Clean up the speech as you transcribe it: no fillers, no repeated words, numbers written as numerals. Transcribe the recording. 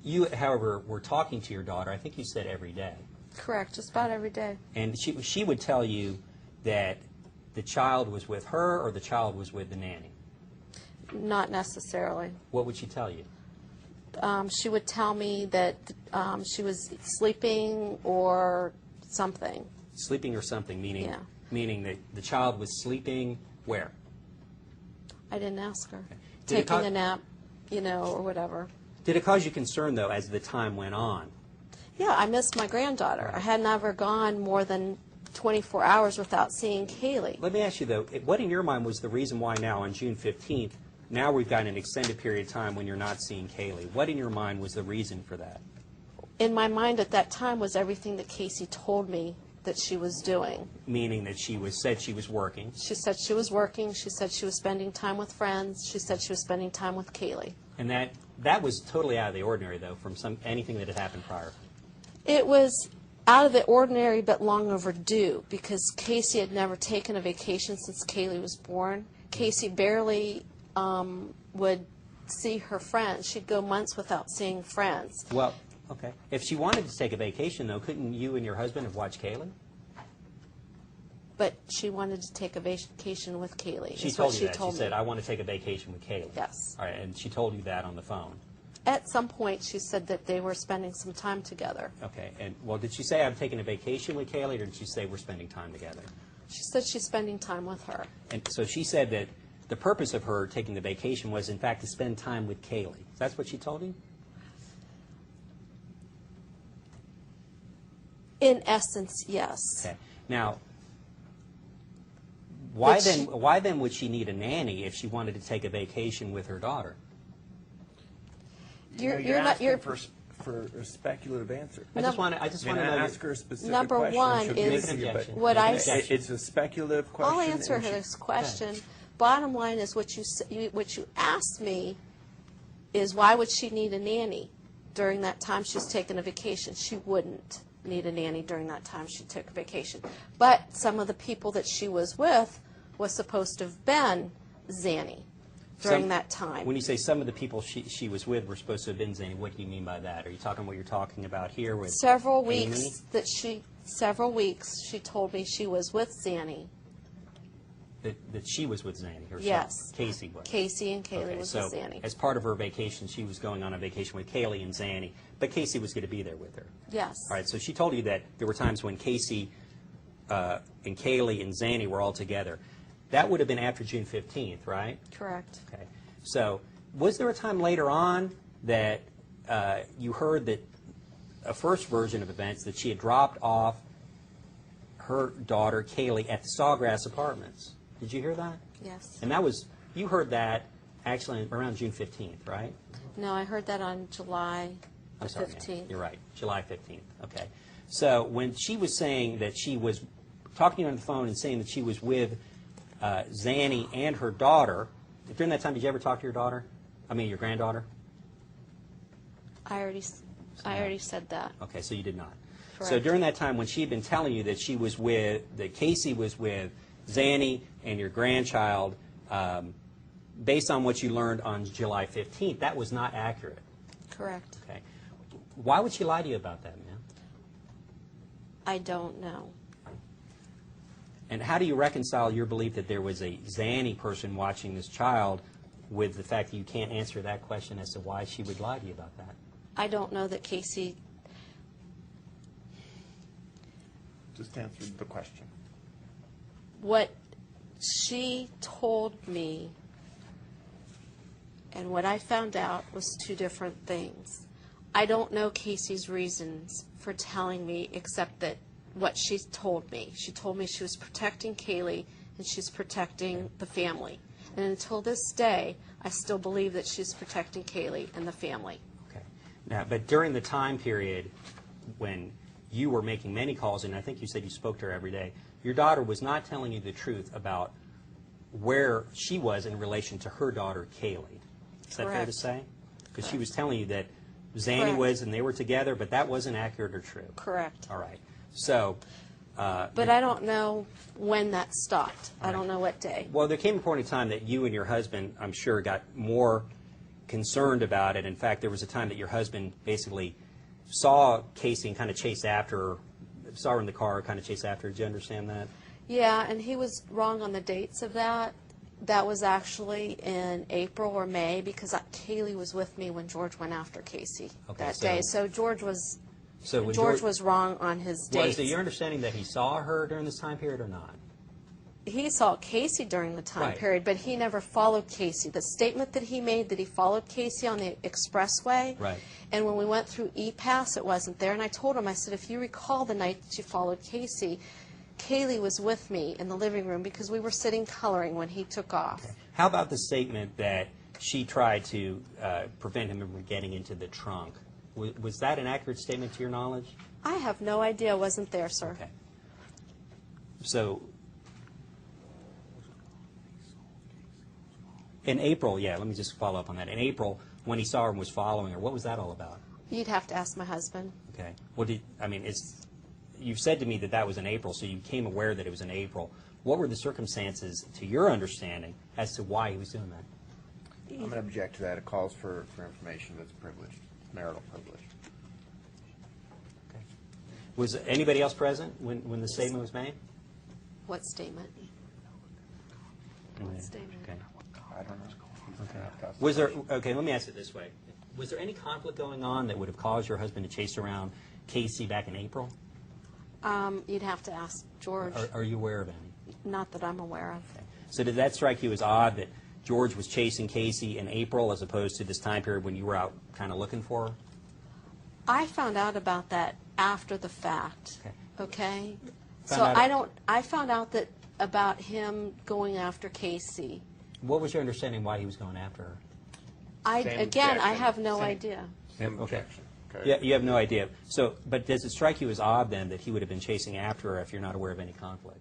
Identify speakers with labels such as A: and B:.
A: You, however, were talking to your daughter, I think you said every day.
B: Correct, just about every day.
A: And she would tell you that the child was with her or the child was with the nanny?
B: Not necessarily.
A: What would she tell you?
B: She would tell me that she was sleeping or something.
A: Sleeping or something, meaning
B: Yeah.
A: meaning that the child was sleeping where?
B: I didn't ask her.
A: Okay.
B: Taking a nap, you know, or whatever.
A: Did it cause you concern, though, as the time went on?
B: Yeah, I missed my granddaughter. I had never gone more than 24 hours without seeing Kaylee.
A: Let me ask you, though, what in your mind was the reason why now on June 15th, now we've got an extended period of time when you're not seeing Kaylee? What in your mind was the reason for that?
B: In my mind at that time was everything that Casey told me that she was doing.
A: Meaning that said she was working.
B: She said she was working. She said she was spending time with friends. She said she was spending time with Kaylee.
A: And that was totally out of the ordinary, though, from anything that had happened prior.
B: It was out of the ordinary but long overdue because Casey had never taken a vacation since Kaylee was born. Casey barely would see her friends. She'd go months without seeing friends.
A: Well, okay. If she wanted to take a vacation, though, couldn't you and your husband have watched Kaylee?
B: But she wanted to take a vacation with Kaylee.
A: She told you that. She said, I want to take a vacation with Kaylee.
B: Yes.
A: All right, and she told you that on the phone.
B: At some point, she said that they were spending some time together.
A: Okay. And, well, did she say, I'm taking a vacation with Kaylee, or did she say, we're spending time together?
B: She said she's spending time with her.
A: And so she said that the purpose of her taking the vacation was, in fact, to spend time with Kaylee. That's what she told you?
B: In essence, yes.
A: Okay. Now, why then would she need a nanny if she wanted to take a vacation with her daughter?
C: You're asking for a speculative answer.
A: I just want to know.
C: Ask her a specific
B: Number
C: question.
B: one
C: She'll
B: is
C: give you, but
B: what I
C: it's a speculative question.
B: I'll answer this question. Bottom line is what you asked me is why would she need a nanny during that time she was taking a vacation? She wouldn't need a nanny during that time she took a vacation. But some of the people that she was with was supposed to have been Zanny during that time.
A: When you say some of the people she was with were supposed to have been Zanny, what do you mean by that? Are you talking what you're talking about here with
B: several
A: Amy?
B: weeks she told me she was with Zanny.
A: That she was with Zanny herself?
B: Yes.
A: Casey was?
B: Casey and Kaylee was with Zanny.
A: As part of her vacation, she was going on a vacation with Kaylee and Zanny, but Casey was going to be there with her?
B: Yes.
A: All right, so she told you that there were times when Casey and Kaylee and Zanny were all together. That would have been after June 15th, right?
B: Correct.
A: Okay. So was there a time later on that you heard that a first version of events that she had dropped off her daughter, Kaylee, at the Sawgrass Apartments? Did you hear that?
B: Yes.
A: And you heard that actually around June 15th, right?
B: No, I heard that on July 15th.
A: You're right, July 15th. Okay. So when she was saying that she was talking to you on the phone and saying that she was with Zanny and her daughter, during that time, did you ever talk to your daughter? I mean, your granddaughter?
B: I already said that.
A: Okay, so you did not.
B: Correct.
A: So during that time when she had been telling you that that Casey was with Zanny and your grandchild, based on what you learned on July 15th, that was not accurate.
B: Correct.
A: Okay. Why would she lie to you about that, ma'am?
B: I don't know.
A: And how do you reconcile your belief that there was a Zanny person watching this child with the fact that you can't answer that question as to why she would lie to you about that?
B: I don't know that Casey...
C: Just answer the question.
B: What she told me and what I found out was two different things. I don't know Casey's reasons for telling me except that what she told me. She told me she was protecting Kaylee and she's protecting the family. And until this day, I still believe that she's protecting Kaylee and the family.
A: Okay. Now, but during the time period when you were making many calls, and I think you said you spoke to her every day, your daughter was not telling you the truth about where she was in relation to her daughter, Kaylee. Is that fair to say? Because she was telling you that Zanny was and they were together, but that wasn't accurate or true.
B: Correct.
A: All right. So...
B: but I don't know when that stopped. I don't know what day.
A: Well, there came a point in time that you and your husband, I'm sure, got more concerned about it. In fact, there was a time that your husband basically saw Casey and kind of chased after her, saw her in the car, kind of chased after her. Did you understand that?
B: Yeah, and he was wrong on the dates of that. That was actually in April or May because Kaylee was with me when George went after Casey that day. So George was wrong on his dates.
A: Is it your understanding that he saw her during this time period or not?
B: He saw Casey during the time period, but he never followed Casey. The statement that he made that he followed Casey on the expressway, and when we went through E-Pass, it wasn't there. And I told him, I said, if you recall the night that you followed Casey, Kaylee was with me in the living room because we were sitting coloring when he took off.
A: Okay. How about the statement that she tried to prevent him from getting into the trunk? Was that an accurate statement to your knowledge?
B: I have no idea. I wasn't there, sir.
A: Okay. So, in April, let me just follow up on that. In April, when he saw her and was following her, what was that all about?
B: You'd have to ask my husband.
A: Okay. Well, you've said to me that that was in April, so you became aware that it was in April. What were the circumstances, to your understanding, as to why he was doing that?
C: I'm going to object to that. It calls for information that's privileged, marital privilege.
A: Okay. Was anybody else present when the statement was made?
B: What statement? What statement?
A: Okay.
C: I don't know.
A: Okay. Was there? Okay. Let me ask it this way: was there any conflict going on that would have caused your husband to chase around Casey back in April?
B: You'd have to ask George.
A: Are you aware of any?
B: Not that I'm aware of.
A: Okay. So did that strike you as odd that George was chasing Casey in April as opposed to this time period when you were out kind of looking for her?
B: I found out about that after the fact. Okay. I found out that about him going after Casey.
A: What was your understanding why he was going after her?
B: I have no idea.
C: Same
A: Okay.
C: objection.
A: Yeah, you have no idea. So, but does it strike you as odd then that he would have been chasing after her if you're not aware of any conflict?